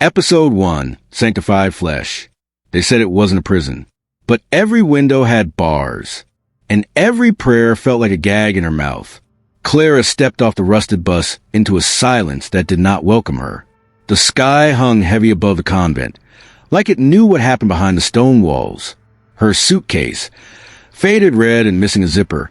Episode 1, Sanctified Flesh. They said it wasn't a prison, but every window had bars, and every prayer felt like a gag in her mouth. Clara stepped off the rusted bus into a silence that did not welcome her. The sky hung heavy above the convent, like it knew what happened behind the stone walls. Her suitcase, faded red and missing a zipper,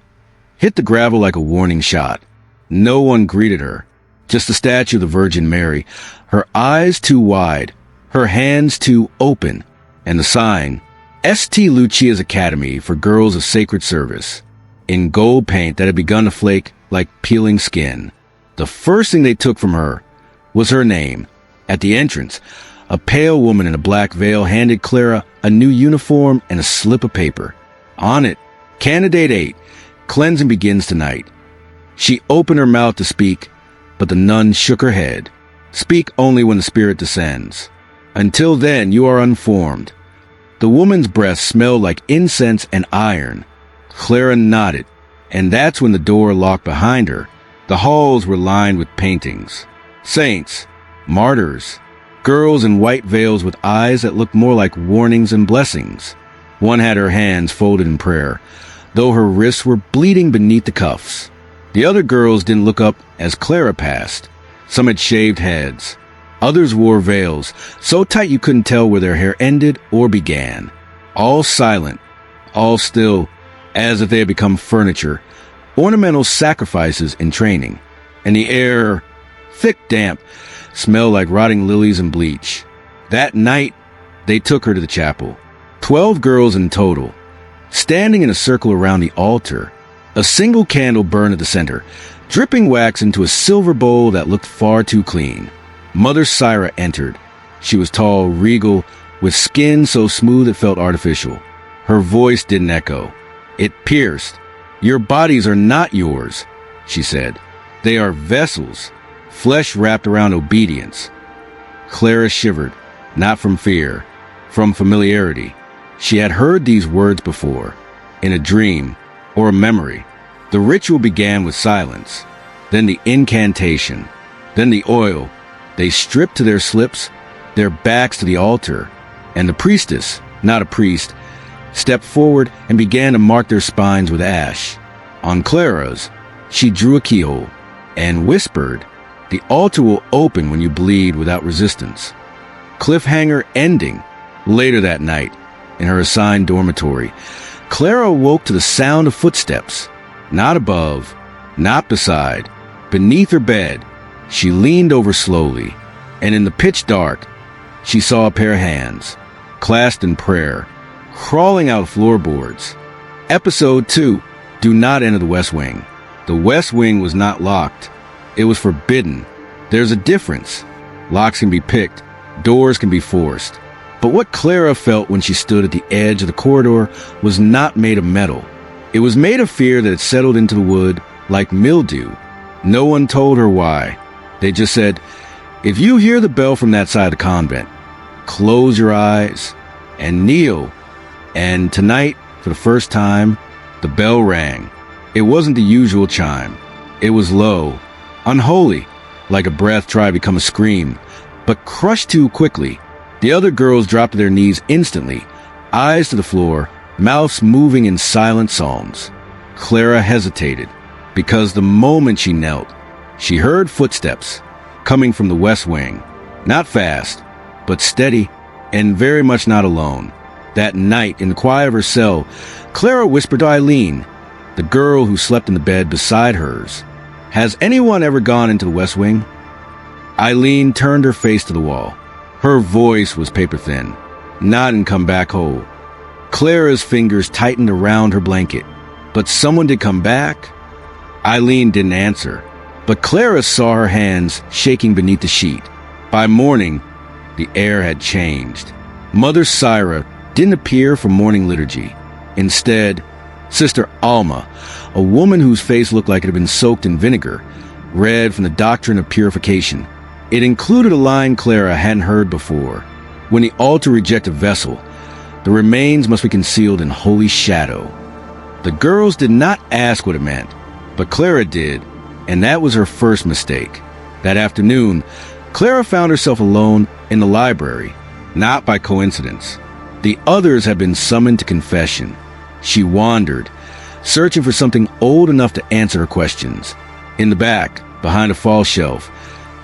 hit the gravel like a warning shot. No one greeted her, just the statue of the Virgin Mary, her eyes too wide, her hands too open, and the sign, St. Lucia's Academy for Girls of Sacred Service, in gold paint that had begun to flake like peeling skin. The first thing they took from her was her name. At the entrance, a pale woman in a black veil handed Clara a new uniform and a slip of paper. On it, Candidate 8, cleansing begins tonight. She opened her mouth to speak, but the nun shook her head. Speak only when the Spirit descends. Until then, you are unformed. The woman's breath smelled like incense and iron. Clara nodded, and that's when the door locked behind her. The halls were lined with paintings. Saints, martyrs, girls in white veils with eyes that looked more like warnings and blessings. One had her hands folded in prayer, though her wrists were bleeding beneath the cuffs. The other girls didn't look up as Clara passed. Some had shaved heads. Others wore veils, so tight you couldn't tell where their hair ended or began. All silent, all still, as if they had become furniture, ornamental sacrifices in training. And the air, thick damp, smelled like rotting lilies and bleach. That night, they took her to the chapel. 12 girls in total, standing in a circle around the altar. A single candle burned at the center, dripping wax into a silver bowl that looked far too clean. Mother Clara entered. She was tall, regal, with skin so smooth it felt artificial. Her voice didn't echo. It pierced. Your bodies are not yours, she said. They are vessels, flesh wrapped around obedience. Clara shivered, not from fear, from familiarity. She had heard these words before, in a dream or a memory. The ritual began with silence, then the incantation, then the oil. They stripped to their slips, their backs to the altar, and the priestess, not a priest, stepped forward and began to mark their spines with ash. On Clara's, she drew a keyhole and whispered, "The altar will open when you bleed without resistance." Cliffhanger ending. Later that night, in her assigned dormitory, Clara awoke to the sound of footsteps. Not above, not beside, beneath her bed. She leaned over slowly, and in the pitch dark, she saw a pair of hands, clasped in prayer, crawling out floorboards. Episode 2, do not enter the West Wing. The West Wing was not locked. It was forbidden. There's a difference. Locks can be picked, doors can be forced. But what Clara felt when she stood at the edge of the corridor was not made of metal. It was made of fear that had settled into the wood like mildew. No one told her why. They just said, if you hear the bell from that side of the convent, close your eyes and kneel. And tonight, for the first time, the bell rang. It wasn't the usual chime. It was low, unholy, like a breath tried to become a scream, but crushed too quickly. The other girls dropped to their knees instantly, eyes to the floor, mouths moving in silent psalms. Clara hesitated, because the moment she knelt, she heard footsteps coming from the West Wing. Not fast, but steady, and very much not alone. That night, in the quiet of her cell, Clara whispered to Eileen, the girl who slept in the bed beside hers, "Has anyone ever gone into the West Wing?" Eileen turned her face to the wall. Her voice was paper-thin. Nod and come back whole. Clara's fingers tightened around her blanket. But someone did come back? Eileen didn't answer, but Clara saw her hands shaking beneath the sheet. By morning, the air had changed. Mother Clara didn't appear for morning liturgy. Instead, Sister Alma, a woman whose face looked like it had been soaked in vinegar, read from the doctrine of purification. It included a line Clara hadn't heard before. When the altar rejects a vessel, the remains must be concealed in holy shadow. The girls did not ask what it meant, but Clara did, and that was her first mistake. That afternoon, Clara found herself alone in the library, not by coincidence. The others had been summoned to confession. She wandered, searching for something old enough to answer her questions. In the back, behind a fall shelf,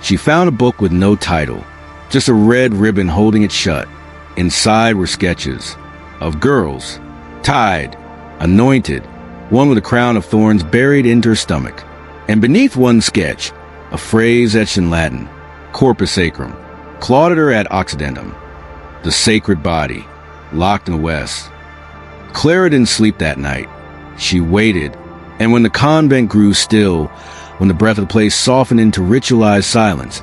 she found a book with no title, just a red ribbon holding it shut. Inside were sketches of girls, tied, anointed, one with a crown of thorns buried into her stomach. And beneath one sketch, a phrase etched in Latin, corpus sacrum, claudator ad occidentum, the sacred body, locked in the west. Clara didn't sleep that night. She waited, and when the convent grew still, when the breath of the place softened into ritualized silence,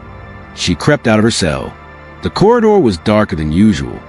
she crept out of her cell. The corridor was darker than usual,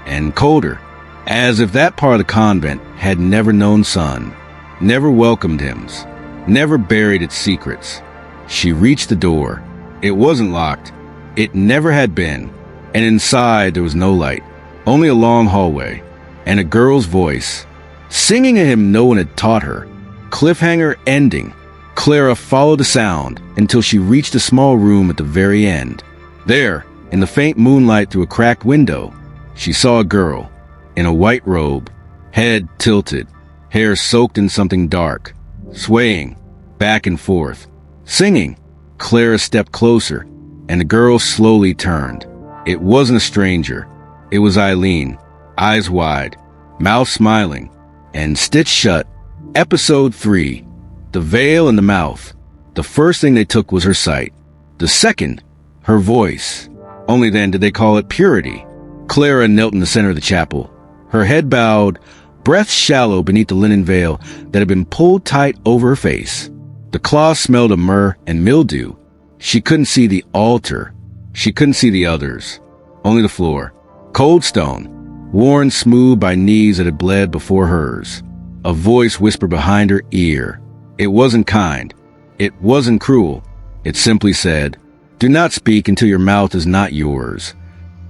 and colder, as if that part of the convent had never known sun, never welcomed hymns, never buried its secrets. She reached the door. It wasn't locked. It never had been, and inside there was no light, only a long hallway, and a girl's voice, singing a hymn no one had taught her. Cliffhanger ending. Clara followed the sound until she reached a small room at the very end. There, in the faint moonlight through a cracked window, she saw a girl, in a white robe, head tilted, hair soaked in something dark, swaying back and forth, singing. Clara stepped closer, and the girl slowly turned. It wasn't a stranger. It was Eileen, eyes wide, mouth smiling, and stitched shut. Episode 3. The veil in the mouth. The first thing they took was her sight. The second, her voice. Only then did they call it purity. Clara knelt in the center of the chapel, her head bowed, breath shallow beneath the linen veil that had been pulled tight over her face. The cloth smelled of myrrh and mildew. She couldn't see the altar. She couldn't see the others. Only the floor. Cold stone, worn smooth by knees that had bled before hers. A voice whispered behind her ear. It wasn't kind. It wasn't cruel. It simply said, "Do not speak until your mouth is not yours."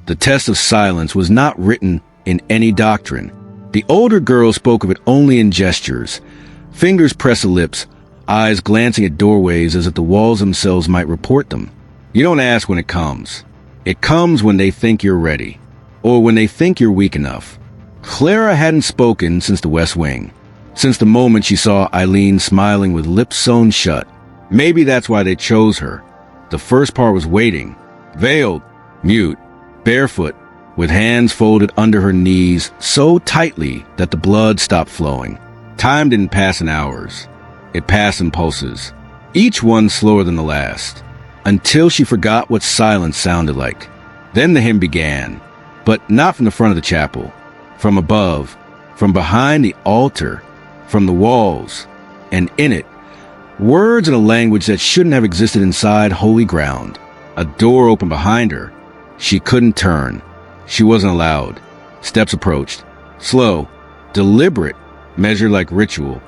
The test of silence was not written in any doctrine. The older girl spoke of it only in gestures. Fingers pressed to lips, eyes glancing at doorways as if the walls themselves might report them. You don't ask when it comes. It comes when they think you're ready, or when they think you're weak enough. Clara hadn't spoken since the West Wing, since the moment she saw Eileen smiling with lips sewn shut. Maybe that's why they chose her. The first part was waiting, veiled, mute, barefoot, with hands folded under her knees so tightly that the blood stopped flowing. Time didn't pass in hours. It passed in pulses, each one slower than the last, until she forgot what silence sounded like. Then the hymn began, but not from the front of the chapel, from above, from behind the altar, from the walls, and in it, words in a language that shouldn't have existed inside holy ground. A door opened behind her. She couldn't turn. She wasn't allowed. Steps approached, slow, deliberate, measured like ritual,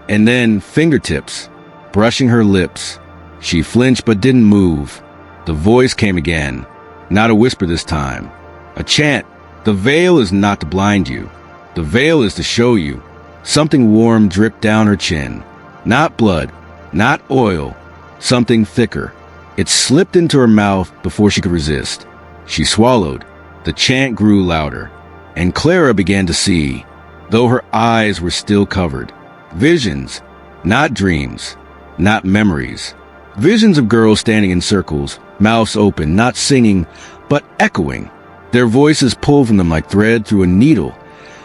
and then fingertips, brushing her lips. She flinched but didn't move. The voice came again, not a whisper this time, a chant. The veil is not to blind you. The veil is to show you. Something warm dripped down her chin. Not blood, not oil, something thicker. It slipped into her mouth before she could resist. She swallowed. The chant grew louder, and Clara began to see, though her eyes were still covered. Visions, not dreams, not memories. Visions of girls standing in circles, mouths open, not singing, but echoing. Their voices pulled from them like thread through a needle,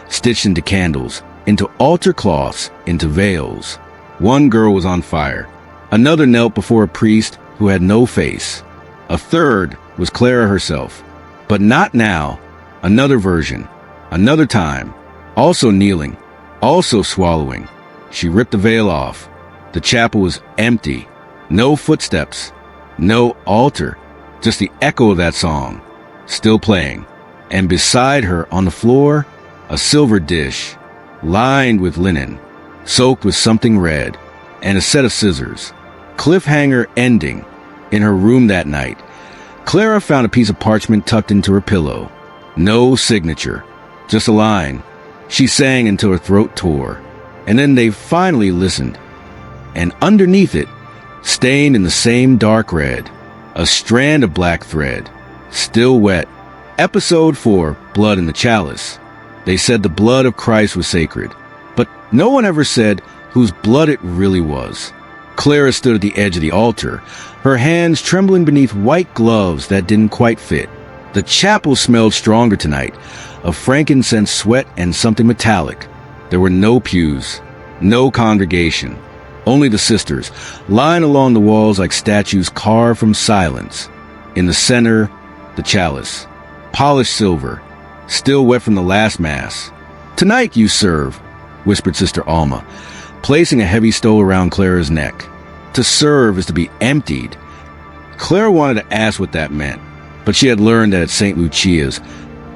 stitched into candles, into altar cloths, into veils. One girl was on fire. Another knelt before a priest who had no face. A third was Clara herself. But not now. Another version. Another time. Also kneeling. Also swallowing. She ripped the veil off. The chapel was empty. No footsteps. No altar. Just the echo of that song. Still playing. And beside her on the floor, a silver dish, lined with linen, soaked with something red, and a set of scissors. Cliffhanger ending. In her room that night, Clara found a piece of parchment tucked into her pillow. No signature, just a line. She sang until her throat tore, and then they finally listened. And underneath it, stained in the same dark red, A strand of black thread. Still wet. Episode 4, Blood in the Chalice. They said the blood of Christ was sacred, but no one ever said whose blood it really was. Clara stood at the edge of the altar, her hands trembling beneath white gloves that didn't quite fit. The chapel smelled stronger tonight, of frankincense, sweat, and something metallic. There were no pews, no congregation, only the sisters, lying along the walls like statues carved from silence. In the center, the chalice, polished silver, still wet from the last mass. "Tonight you serve," whispered Sister Alma, placing a heavy stole around Clara's neck. To serve is to be emptied. Clara wanted to ask what that meant, but she had learned that at St. Lucia's,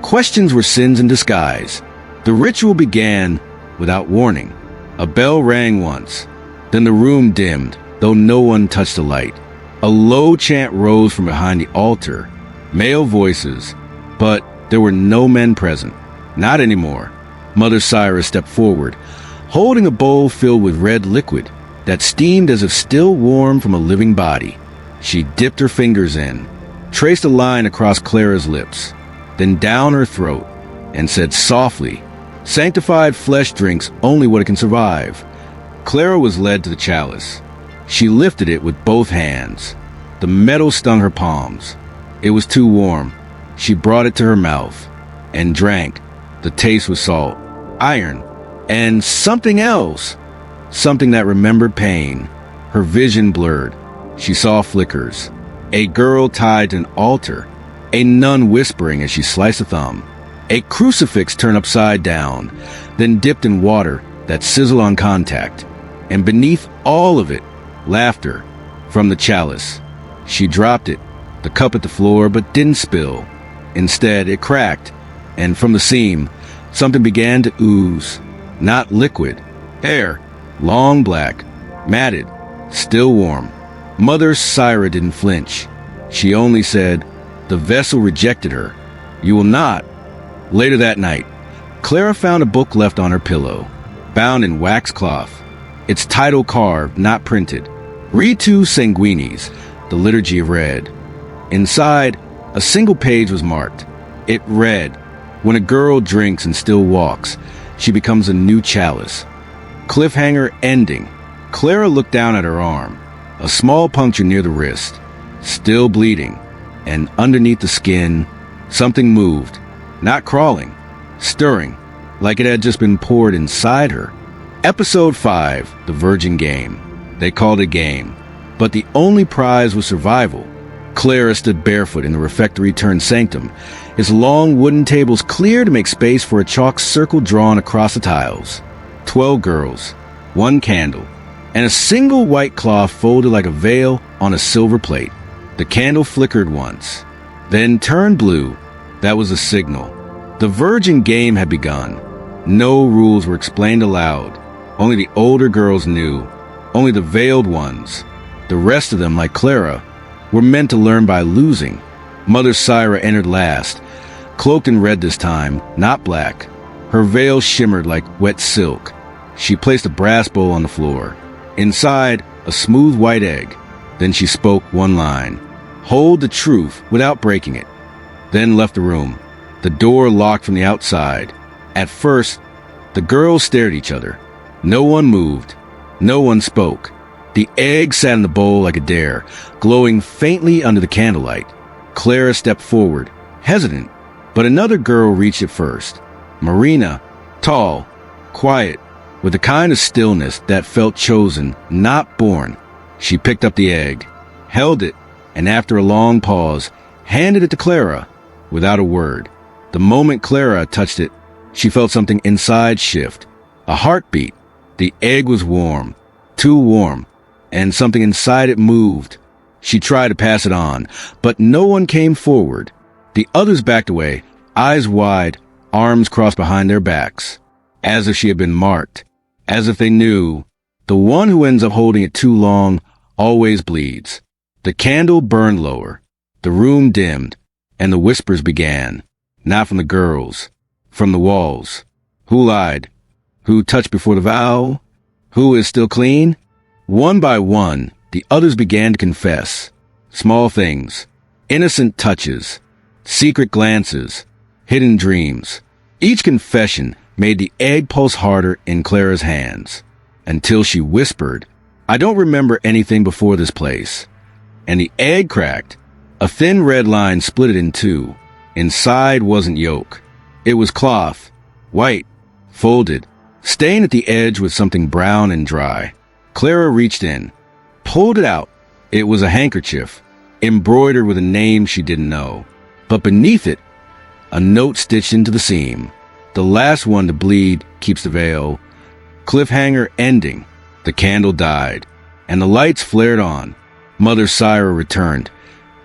questions were sins in disguise. The ritual began without warning. A bell rang once, then the room dimmed, though no one touched the light. A low chant rose from behind the altar, male voices, but there were no men present. Not anymore. Mother Cyrus stepped forward, holding a bowl filled with red liquid that steamed as if still warm from a living body. She dipped her fingers in, traced a line across Clara's lips, then down her throat, and said softly, "Sanctified flesh drinks only what it can survive." Clara was led to the chalice. She lifted it with both hands. The metal stung her palms. It was too warm. She brought it to her mouth and drank. The taste was salt, iron, and something else. Something that remembered pain. Her vision blurred. She saw flickers. A girl tied to an altar. A nun whispering as she sliced a thumb. A crucifix turned upside down, then dipped in water that sizzled on contact. And beneath all of it, laughter from the chalice. She dropped it, the cup at the floor, but didn't spill. Instead, it cracked, and from the seam, something began to ooze. Not liquid. Hair. Long black. Matted. Still warm. Mother Syra didn't flinch. She only said, "The vessel rejected her. You will not." Later that night, Clara found a book left on her pillow, bound in wax cloth. Its title carved, not printed. Ritu Sanguinis, the Liturgy of Red. Inside, a single page was marked. It read, "When a girl drinks and still walks, she becomes a new chalice." Cliffhanger ending. Clara looked down at her arm. A small puncture near the wrist. Still bleeding. And underneath the skin, something moved. Not crawling. Stirring. Like it had just been poured inside her. Episode 5, The Virgin Game. They called it game. But the only prize was survival. Clara stood barefoot in the refectory-turned-sanctum, its long wooden tables clear to make space for a chalk circle drawn across the tiles. 12 girls, 1 candle, and a single white cloth folded like a veil on a silver plate. The candle flickered once, then turned blue. That was a signal. The virgin game had begun. No rules were explained aloud. Only the older girls knew. Only the veiled ones. The rest of them, like Clara, were meant to learn by losing. Mother Syra entered last, cloaked in red this time, not black. Her veil shimmered like wet silk. She placed a brass bowl on the floor. Inside, a smooth white egg. Then she spoke one line. "Hold the truth without breaking it." Then left the room. The door locked from the outside. At first, the girls stared at each other. No one moved. No one spoke. The egg sat in the bowl like a dare, glowing faintly under the candlelight. Clara stepped forward, hesitant, but another girl reached it first. Marina, tall, quiet, with the kind of stillness that felt chosen, not born. She picked up the egg, held it, and after a long pause, handed it to Clara, without a word. The moment Clara touched it, she felt something inside shift. A heartbeat. The egg was warm, too warm, and something inside it moved. She tried to pass it on, but no one came forward. The others backed away, eyes wide, arms crossed behind their backs, as if she had been marked, as if they knew, the one who ends up holding it too long always bleeds. The candle burned lower, the room dimmed, and the whispers began, not from the girls, from the walls. Who lied? Who touched before the vow? Who is still clean? One by one, the others began to confess. Small things, innocent touches, secret glances, hidden dreams. Each confession made the egg pulse harder in Clara's hands, until she whispered, "I don't remember anything before this place." And the egg cracked. A thin red line split it in two. Inside wasn't yolk. It was cloth, white, folded, stained at the edge with something brown and dry. Clara reached in, pulled it out. It was a handkerchief, embroidered with a name she didn't know. But beneath it, a note stitched into the seam. "The last one to bleed keeps the veil. Cliffhanger ending." The candle died, and the lights flared on. Mother Syra returned,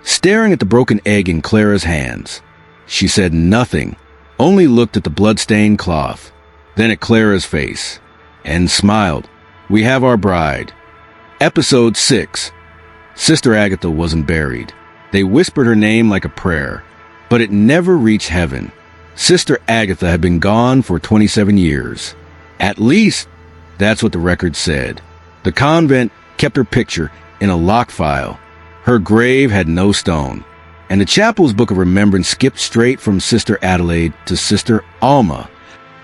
staring at the broken egg in Clara's hands. She said nothing, only looked at the blood-stained cloth, then at Clara's face, and smiled. "We have our bride." Episode 6. Sister Agatha wasn't buried. They whispered her name like a prayer, but it never reached heaven. Sister Agatha had been gone for 27 years. At least, that's what the record said. The convent kept her picture in a locked file. Her grave had no stone, and the chapel's book of remembrance skipped straight from Sister Adelaide to Sister Alma,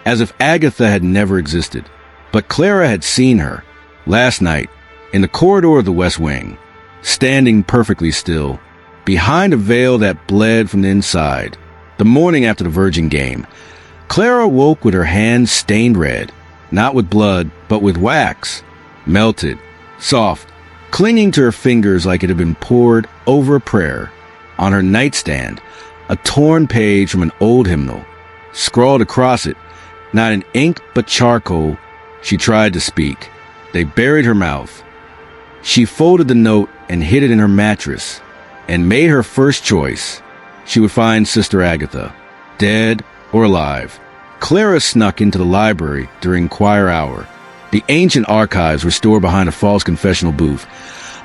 as if Agatha had never existed. But Clara had seen her, last night, in the corridor of the West Wing, standing perfectly still, behind a veil that bled from the inside. The morning after the Virgin game, Clara woke with her hands stained red, not with blood, but with wax, melted, soft, clinging to her fingers like it had been poured over a prayer. On her nightstand, a torn page from an old hymnal. Scrawled across it, not in ink but charcoal, she tried to speak. They buried her mouth. She folded the note and hid it in her mattress, and made her first choice. She would find Sister Agatha, dead or alive. Clara snuck into the library during choir hour. The ancient archives were stored behind a false confessional booth,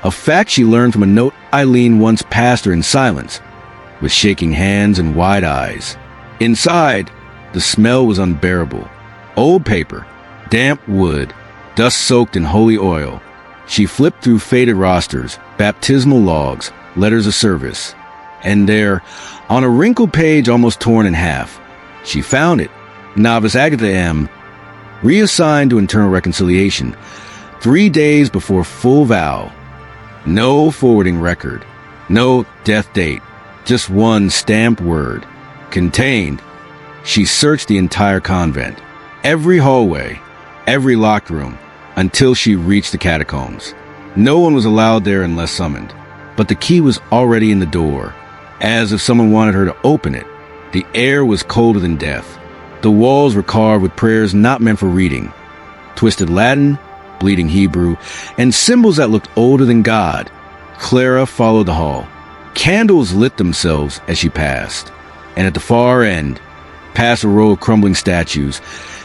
a fact she learned from a note Eileen once passed her in silence, with shaking hands and wide eyes. Inside, the smell was unbearable. Old paper, damp wood, dust soaked in holy oil. She flipped through faded rosters, baptismal logs, letters of service. And there, on a wrinkled page almost torn in half, she found it. Novice Agatha M., reassigned to internal reconciliation, 3 days before full vow. No forwarding record, no death date, just one stamped word. Contained. She searched the entire convent, every hallway, every locked room, until she reached the catacombs. No one was allowed there unless summoned, but the key was already in the door, as if someone wanted her to open it. The air was colder than death. The walls were carved with prayers not meant for reading, twisted Latin, bleeding Hebrew, and symbols that looked older than God. Clara followed the hall. Candles lit themselves as she passed, and at the far end, past a row of crumbling statues,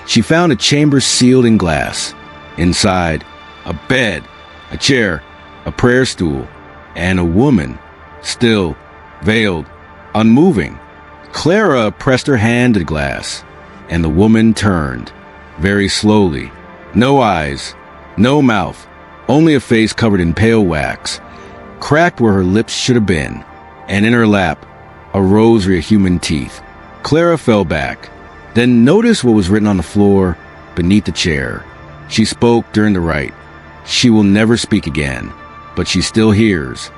she found a chamber sealed in glass. Inside, a bed, a chair, a prayer stool, and a woman, still, veiled, unmoving. Clara pressed her hand to the glass, and the woman turned, very slowly. No eyes, no mouth, only a face covered in pale wax, cracked where her lips should have been, and in her lap, a rosary of human teeth. Clara fell back, then noticed what was written on the floor beneath the chair. She spoke during the rite. She will never speak again, but she still hears.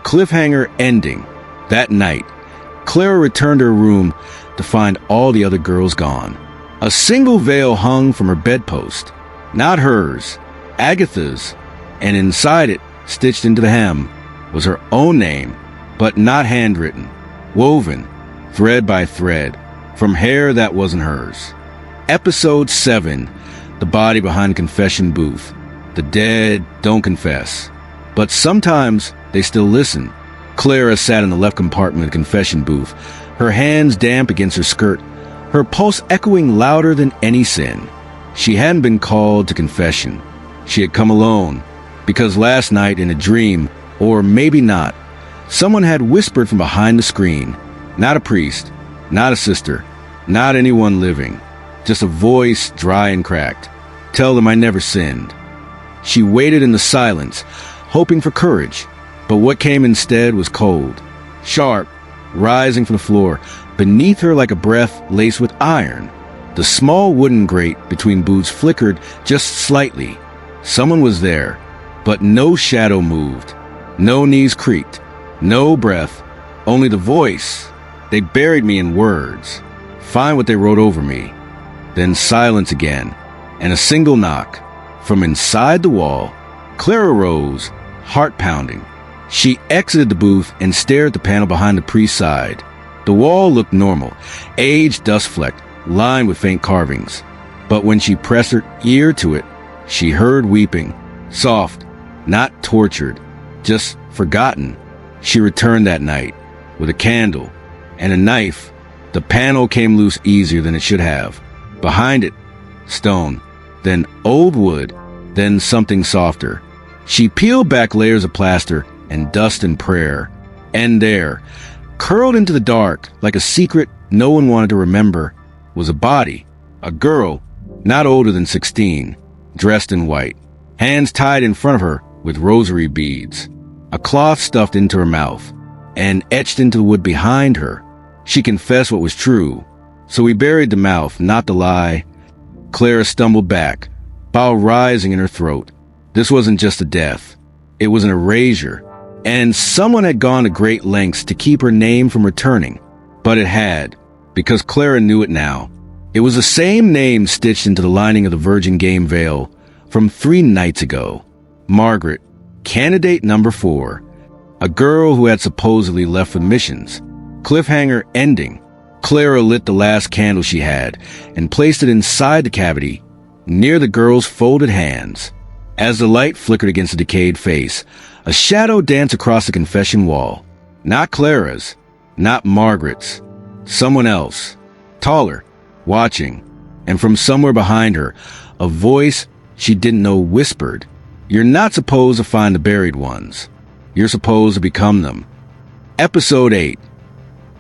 Cliffhanger ending. That night, Clara returned to her room to find all the other girls gone. A single veil hung from her bedpost, not hers, Agatha's, and inside it, stitched into the hem, was her own name, but not handwritten, woven, thread by thread, from hair that wasn't hers. Episode 7. The body behind confession booth. The dead don't confess, but sometimes they still listen. Clara sat in the left compartment of the confession booth, her hands damp against her skirt, her pulse echoing louder than any sin. She hadn't been called to confession. She had come alone, because last night in a dream, or maybe not, someone had whispered from behind the screen. Not a priest, not a sister, not anyone living, just a voice dry and cracked. Tell them I never sinned. She waited in the silence, hoping for courage, But what came instead was cold, sharp, rising from the floor, beneath her like a breath laced with iron. The small wooden grate between boots flickered just slightly. Someone was there, but no shadow moved. No knees creaked. No breath. Only the voice. They buried me in words. Find what they wrote over me. Then silence again, and a single knock. From inside the wall, Clara rose, heart pounding. She exited the booth and stared at the panel behind the priest's side. The wall looked normal, aged, dust-flecked, lined with faint carvings. But when she pressed her ear to it, she heard weeping, soft, not tortured, just forgotten. She returned that night, with a candle and a knife. The panel came loose easier than it should have. Behind it, stone, then old wood, then something softer. She peeled back layers of plaster and dust and prayer. And there, curled into the dark like a secret no one wanted to remember, was a body, a girl, not older than 16, dressed in white, hands tied in front of her with rosary beads, a cloth stuffed into her mouth, and etched into the wood behind her. She confessed what was true, so we buried the mouth, not the lie. Clara stumbled back, bile rising in her throat. This wasn't just a death. It was an erasure, and someone had gone to great lengths to keep her name from returning. But it had, because Clara knew it now. It was the same name stitched into the lining of the Virgin Game veil from 3 nights ago. Margaret, candidate number 4. A girl who had supposedly left for missions. Cliffhanger ending. Clara lit the last candle she had and placed it inside the cavity, near the girl's folded hands. As the light flickered against the decayed face, a shadow danced across the confession wall. Not Clara's, not Margaret's. Someone else, taller, watching, and from somewhere behind her, a voice she didn't know whispered, "You're not supposed to find the buried ones. You're supposed to become them." Episode 8.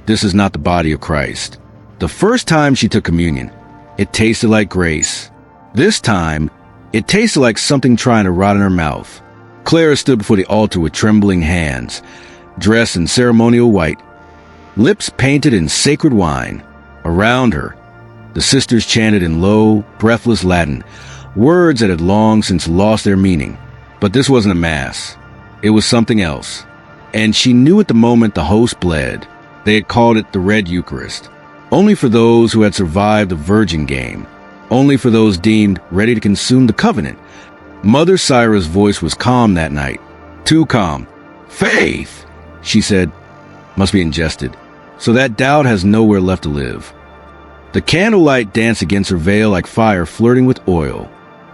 This is not the body of Christ. The first time she took communion, it tasted like grace. This time, it tasted like something trying to rot in her mouth. Clara stood before the altar with trembling hands, dressed in ceremonial white, lips painted in sacred wine. Around her, the sisters chanted in low, breathless Latin, words that had long since lost their meaning. But this wasn't a mass. It was something else. And she knew at the moment the host bled. They had called it the Red Eucharist. Only for those who had survived the Virgin Game. Only for those deemed ready to consume the covenant. Mother Cyra's voice was calm that night. Too calm. "Faith," she said, must be ingested, so that doubt has nowhere left to live. The candlelight danced against her veil like fire flirting with oil.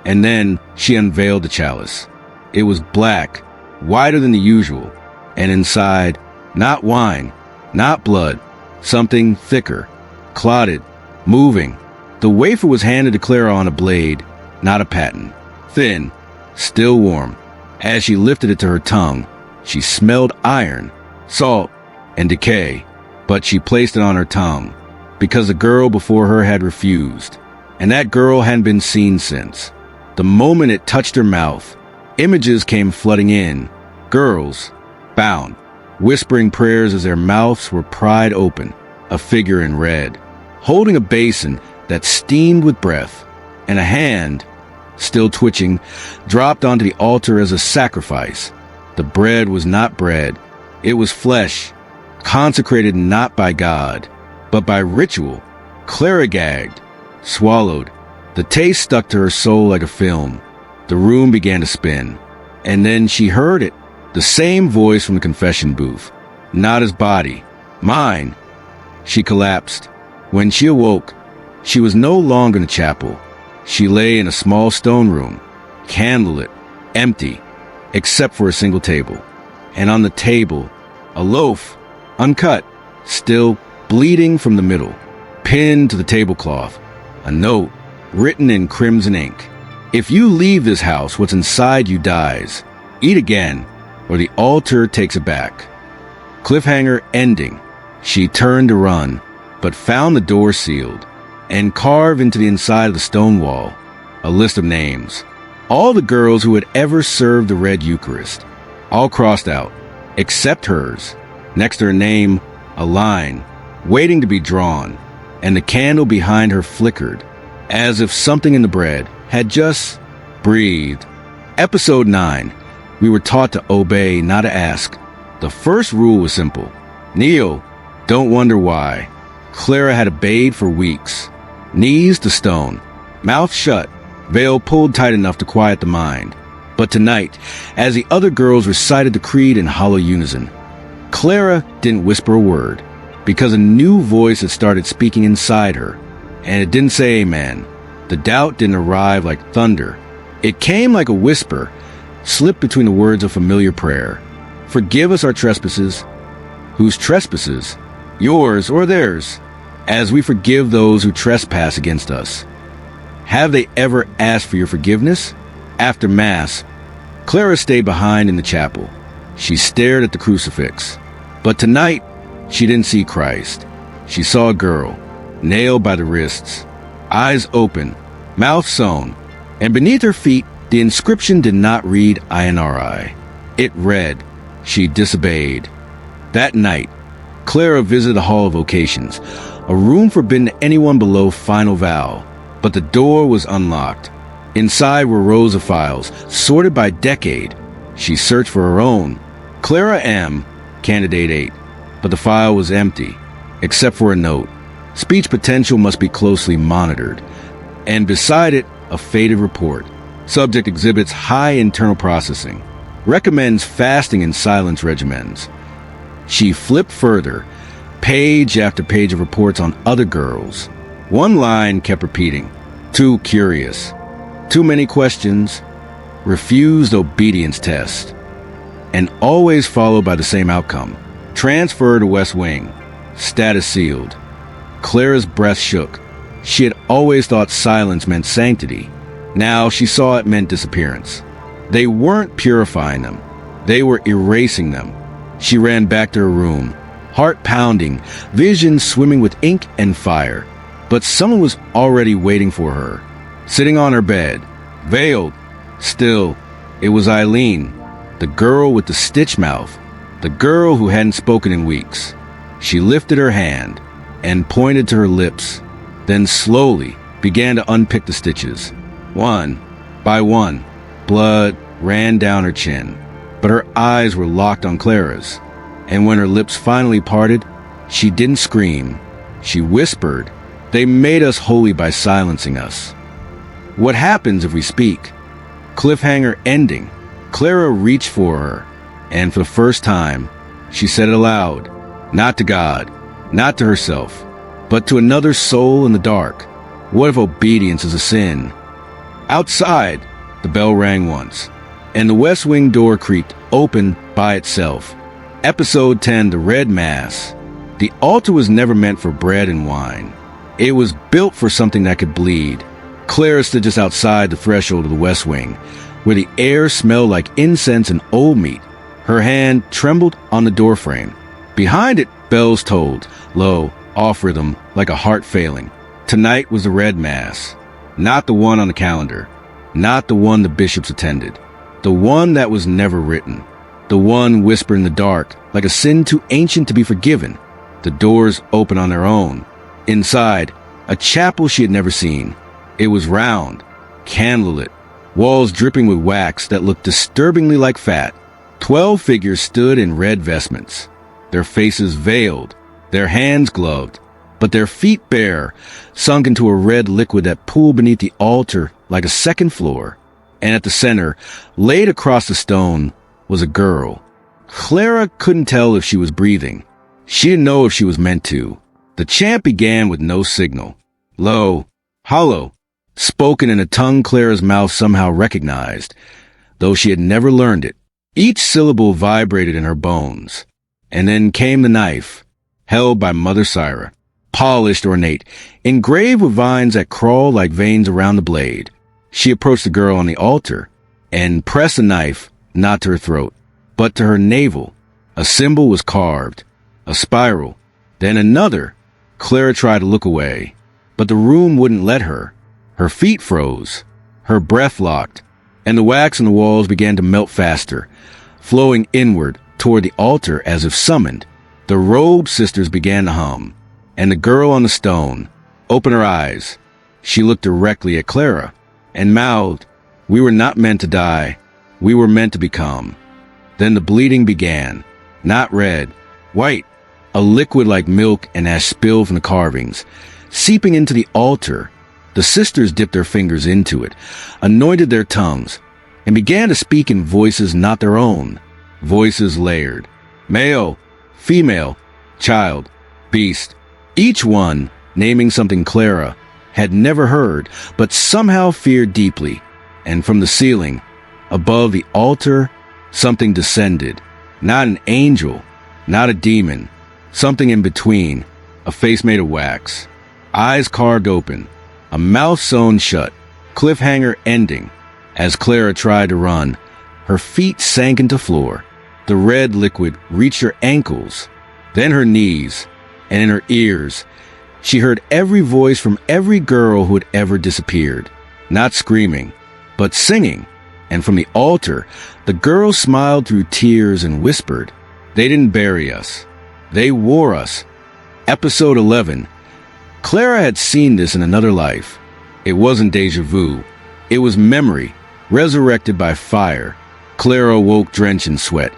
And then she unveiled the chalice. It was black, wider than the usual, and inside, not wine, not blood, something thicker, clotted, moving. The wafer was handed to Clara on a blade, not a paten. Thin, still warm. As she lifted it to her tongue, she smelled iron, salt, and decay. But she placed it on her tongue, because the girl before her had refused, and that girl hadn't been seen since. The moment it touched her mouth, images came flooding in. Girls, bound, whispering prayers as their mouths were pried open. A figure in red, holding a basin that steamed with breath, and a hand, still twitching, dropped onto the altar as a sacrifice. The bread was not bread. It was flesh, consecrated not by God, but by ritual. Clara gagged, swallowed. The taste stuck to her soul like a film. The room began to spin. And then she heard it, the same voice from the confession booth. Not his body. Mine. She collapsed. When she awoke, she was no longer in the chapel. She lay in a small stone room, candlelit, empty, except for a single table. And on the table, a loaf, uncut, still bleeding from the middle, pinned to the tablecloth, a note written in crimson ink. "If you leave this house, what's inside you dies. Eat again, or the altar takes it back." Cliffhanger ending. She turned to run, but found the door sealed, and carved into the inside of the stone wall, a list of names. All the girls who had ever served the Red Eucharist, all crossed out, except hers. Next to her name, a line, waiting to be drawn, and the candle behind her flickered, as if something in the bread had just breathed. Episode 9. We were taught to obey, not to ask. The first rule was simple. Kneel. Don't wonder why. Clara had obeyed for weeks. Knees to stone, mouth shut, veil pulled tight enough to quiet the mind. But tonight, as the other girls recited the creed in hollow unison, Clara didn't whisper a word, because a new voice had started speaking inside her, and it didn't say amen. The doubt didn't arrive like thunder. It came like a whisper, slipped between the words of familiar prayer. Forgive us our trespasses. Whose trespasses? Yours or theirs, as we forgive those who trespass against us. Have they ever asked for your forgiveness? After Mass, Clara stayed behind in the chapel. She stared at the crucifix. But tonight, she didn't see Christ. She saw a girl, nailed by the wrists, eyes open, mouth sewn, and beneath her feet, the inscription did not read INRI. It read, she disobeyed. That night, Clara visited the Hall of Vocations, a room forbidden to anyone below final vow, but the door was unlocked. Inside were rows of files, sorted by decade. She searched for her own. Clara M., Candidate 8, but the file was empty, except for a note. Speech potential must be closely monitored. And beside it, a faded report. Subject exhibits high internal processing. Recommends fasting and silence regimens. She flipped further, page after page of reports on other girls. One line kept repeating, too curious, too many questions, refused obedience test, and always followed by the same outcome. Transfer to West Wing, status sealed. Clara's breath shook. She had always thought silence meant sanctity. Now she saw it meant disappearance. They weren't purifying them. They were erasing them. She ran back to her room, heart pounding, vision swimming with ink and fire. But someone was already waiting for her, sitting on her bed, veiled. Still, it was Eileen, the girl with the stitch mouth, the girl who hadn't spoken in weeks. She lifted her hand and pointed to her lips, then slowly began to unpick the stitches. One by one, blood ran down her chin, but her eyes were locked on Clara's. And when her lips finally parted, she didn't scream. She whispered, "They made us holy by silencing us. What happens if we speak?" Cliffhanger ending. Clara reached for her, and for the first time, she said it aloud, not to God, not to herself, but to another soul in the dark. What if obedience is a sin? Outside, the bell rang once, and the West Wing door creaked open by itself. Episode 10, The Red Mass. The altar was never meant for bread and wine. It was built for something that could bleed. Clara stood just outside the threshold of the West Wing, where the air smelled like incense and old meat. Her hand trembled on the doorframe. Behind it, bells tolled, low, off rhythm, like a heart failing. Tonight was the Red Mass. Not the one on the calendar. Not the one the bishops attended. The one that was never written. The one whispered in the dark, like a sin too ancient to be forgiven. The doors open on their own. Inside, a chapel she had never seen. It was round, candlelit, walls dripping with wax that looked disturbingly like fat. 12 figures stood in red vestments, their faces veiled, their hands gloved, but their feet bare, sunk into a red liquid that pooled beneath the altar like a second floor. And at the center, laid across the stone, was a girl. Clara couldn't tell if she was breathing. She didn't know if she was meant to. The chant began with no signal. Low, hollow, spoken in a tongue Clara's mouth somehow recognized, though she had never learned it. Each syllable vibrated in her bones. And then came the knife, held by Mother Clara, polished, ornate, engraved with vines that crawled like veins around the blade. She approached the girl on the altar and pressed the knife not to her throat, but to her navel. A symbol was carved, a spiral, then another. Clara tried to look away, but the room wouldn't let her. Her feet froze, her breath locked, and the wax on the walls began to melt faster, flowing inward, toward the altar as if summoned. The robed sisters began to hum, and the girl on the stone opened her eyes. She looked directly at Clara and mouthed, "We were not meant to die. We were meant to become." Then the bleeding began, not red, white, a liquid like milk and ash spilled from the carvings, seeping into the altar. The sisters dipped their fingers into it, anointed their tongues, and began to speak in voices not their own, voices layered, male, female, child, beast, each one naming something Clara had never heard, but somehow feared deeply. And from the ceiling, above the altar, something descended, not an angel, not a demon, something in between, a face made of wax, eyes carved open, a mouth sewn shut, cliffhanger ending. As Clara tried to run, her feet sank into floor. The red liquid reached her ankles, then her knees, and in her ears, she heard every voice from every girl who had ever disappeared, not screaming, but singing. And from the altar, the girls smiled through tears and whispered, "They didn't bury us. They wore us." Episode 11. Clara had seen this in another life. It wasn't déjà vu. It was memory, resurrected by fire. Clara awoke drenched in sweat.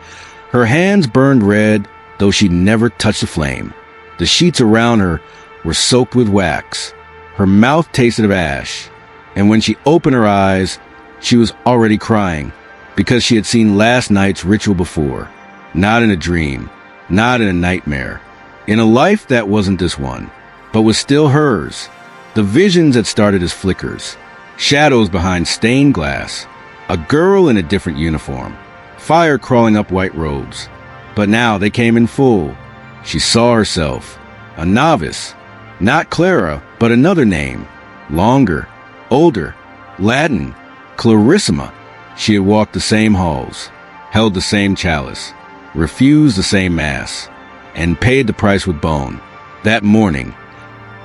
Her hands burned red, though she never touched a flame. The sheets around her were soaked with wax. Her mouth tasted of ash. And when she opened her eyes, she was already crying, because she had seen last night's ritual before. Not in a dream, not in a nightmare. In a life that wasn't this one, but was still hers. The visions had started as flickers, shadows behind stained glass, a girl in a different uniform, fire crawling up white robes. But now they came in full. She saw herself, a novice, not Clara, but another name, longer, older, Latin, Clarissima. She had walked the same halls, held the same chalice, refused the same mass, and paid the price with bone. That morning,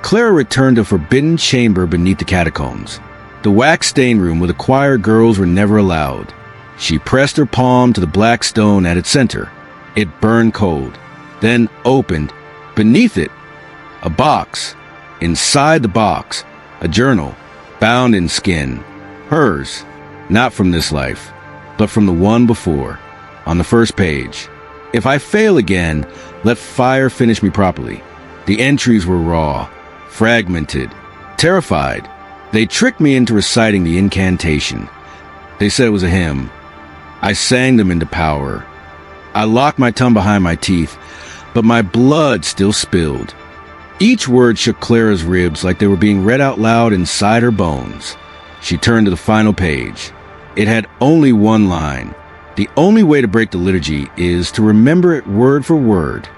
Clara returned to a forbidden chamber beneath the catacombs, the wax-stained room where the choir girls were never allowed. She pressed her palm to the black stone at its center. It burned cold, then opened. Beneath it, a box. Inside the box, a journal, bound in skin. Hers, not from this life, but from the one before. On the first page, "If I fail again, let fire finish me properly." The entries were raw, fragmented, terrified. They tricked me into reciting the incantation. They said it was a hymn. I sang them into power. I locked my tongue behind my teeth, but my blood still spilled. Each word shook Clara's ribs like they were being read out loud inside her bones. She turned to the final page. It had only one line. The only way to break the liturgy is to remember it word for word.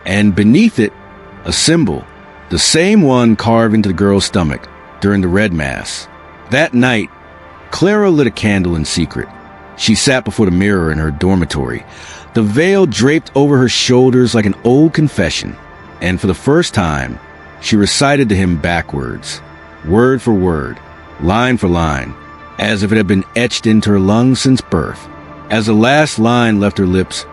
And beneath it, a symbol, the same one carved into the girl's stomach during the Red Mass. That night, Clara lit a candle in secret. She sat before the mirror in her dormitory, the veil draped over her shoulders like an old confession. And for the first time, she recited to him backwards, word for word, line for line, as if it had been etched into her lungs since birth. As the last line left her lips,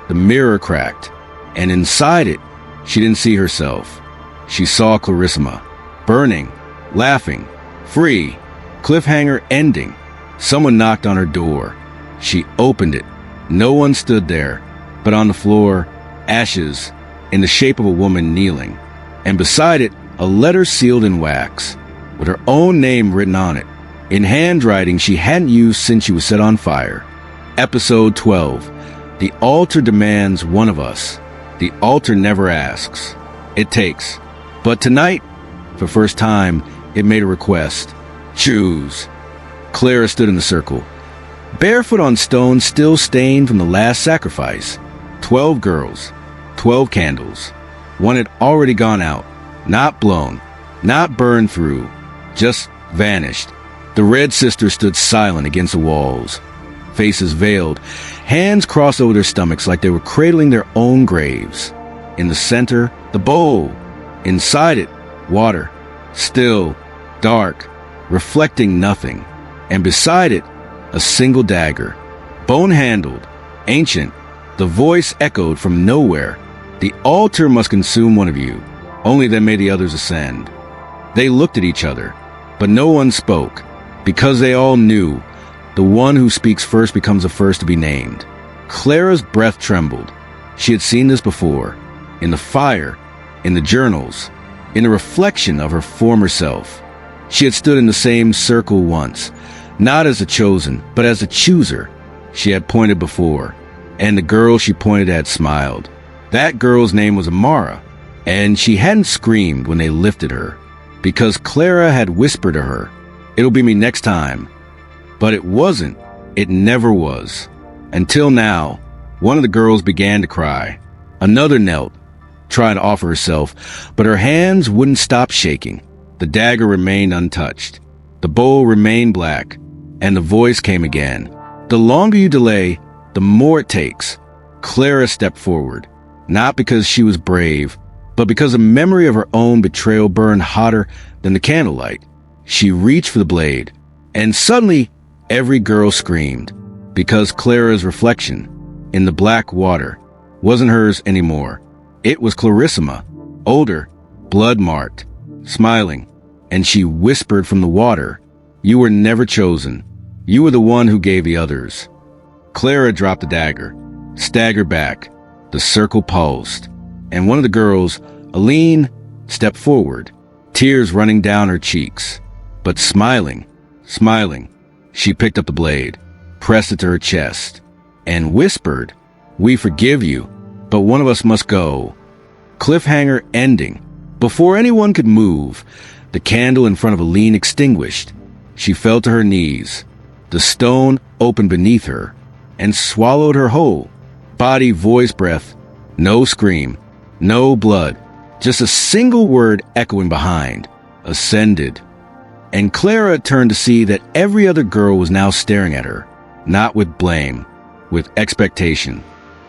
the mirror cracked, and inside it, she didn't see herself. She saw Clarissima, burning, laughing, free, cliffhanger ending. Someone knocked on her door. She opened it. No one stood there, but on the floor, ashes in the shape of a woman kneeling, and beside it, a letter sealed in wax, with her own name written on it, in handwriting she hadn't used since she was set on fire. Episode 12. The altar demands one of us. The altar never asks. It takes. But tonight, for first time, it made a request. Choose. Clara stood in the circle, barefoot on stone still stained from the last sacrifice. 12 girls, 12 candles. One had already gone out, not blown, not burned through, just vanished. The Red Sisters stood silent against the walls, faces veiled, hands crossed over their stomachs like they were cradling their own graves. In the center, the bowl. Inside it, water, still, dark, reflecting nothing. And beside it, a single dagger, bone-handled, ancient, The voice echoed from nowhere. The altar must consume one of you. Only then may the others ascend. They looked at each other, but no one spoke, because they all knew the one who speaks first becomes the first to be named. Clara's breath trembled. She had seen this before, in the fire, in the journals, in the reflection of her former self. She had stood in the same circle once, not as a chosen, but as a chooser. She had pointed before, and the girl she pointed at smiled. That girl's name was Amara, and she hadn't screamed when they lifted her, because Clara had whispered to her, "It'll be me next time." But it wasn't. It never was. Until now, one of the girls began to cry. Another knelt, trying to offer herself, but her hands wouldn't stop shaking. The dagger remained untouched. The bowl remained black, and the voice came again. "The longer you delay, the more it takes." Clara stepped forward, not because she was brave, but because the memory of her own betrayal burned hotter than the candlelight. She reached for the blade, and suddenly every girl screamed, because Clara's reflection in the black water wasn't hers anymore. It was Clarissima, older, blood-marked, smiling, and she whispered from the water, "You were never chosen. You were the one who gave the others." Clara dropped the dagger, staggered back. The circle pulsed, and one of the girls, Aline, stepped forward, tears running down her cheeks, but smiling. She picked up the blade, pressed it to her chest, and whispered, "We forgive you, but one of us must go." Cliffhanger ending. Before anyone could move, the candle in front of Aline extinguished. She fell to her knees. The stone opened beneath her and swallowed her whole. Body, voice, breath. No scream. No blood. Just a single word echoing behind. Ascended. And Clara turned to see that every other girl was now staring at her. Not with blame. With expectation.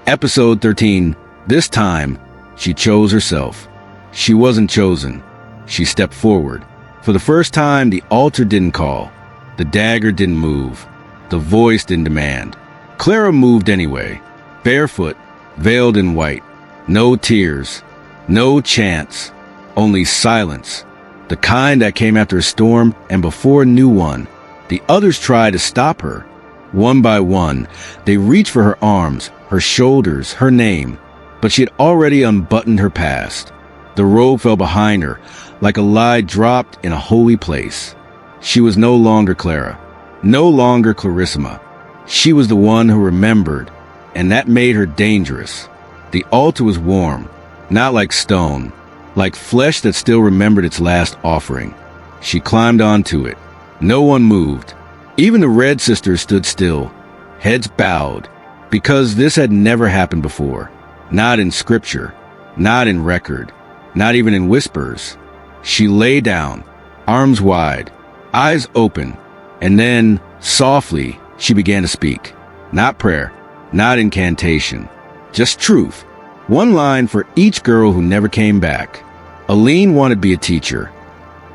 Episode 13. This time, she chose herself. She wasn't chosen. She stepped forward. For the first time, the altar didn't call. The dagger didn't move. The voice didn't demand. Clara moved anyway. Barefoot, veiled in white. No tears. No chants. Only silence. The kind that came after a storm and before a new one. The others tried to stop her. One by one, they reached for her arms, her shoulders, her name. But she had already unbuttoned her past. The robe fell behind her, like a lie dropped in a holy place. She was no longer Clara, no longer Clarissima. She was the one who remembered, and that made her dangerous. The altar was warm, not like stone, like flesh that still remembered its last offering. She climbed onto it. No one moved. Even the Red Sisters stood still, heads bowed, because this had never happened before. Not in scripture, not in record, not even in whispers. She lay down, arms wide, eyes open, and then, softly, she began to speak. Not prayer, not incantation, just truth. One line for each girl who never came back. Aline wanted to be a teacher.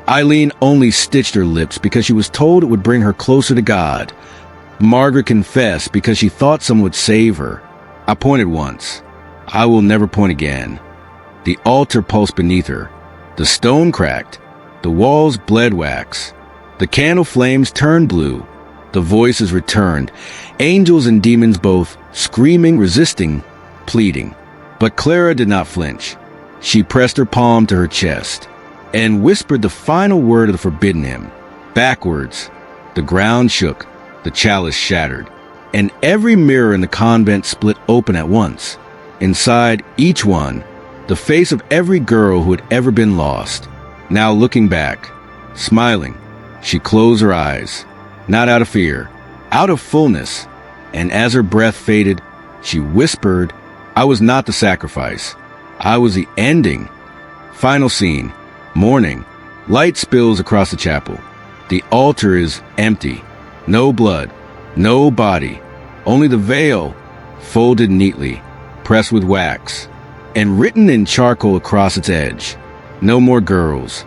Eileen only stitched her lips because she was told it would bring her closer to God. Margaret confessed because she thought someone would save her. I pointed once. I will never point again. The altar pulsed beneath her. The stone cracked. The walls bled wax. The candle flames turned blue. The voices returned. Angels and demons both, screaming, resisting, pleading. But Clara did not flinch. She pressed her palm to her chest and whispered the final word of the forbidden hymn. Backwards, the ground shook, the chalice shattered, and every mirror in the convent split open at once. Inside each one, the face of every girl who had ever been lost. Now looking back, smiling, she closed her eyes, not out of fear, out of fullness, and as her breath faded, she whispered, I was not the sacrifice. I was the ending. Final scene. Morning. Light spills across the chapel. The altar is empty. No blood. No body. Only the veil, folded neatly, pressed with wax, and written in charcoal across its edge. No more girls.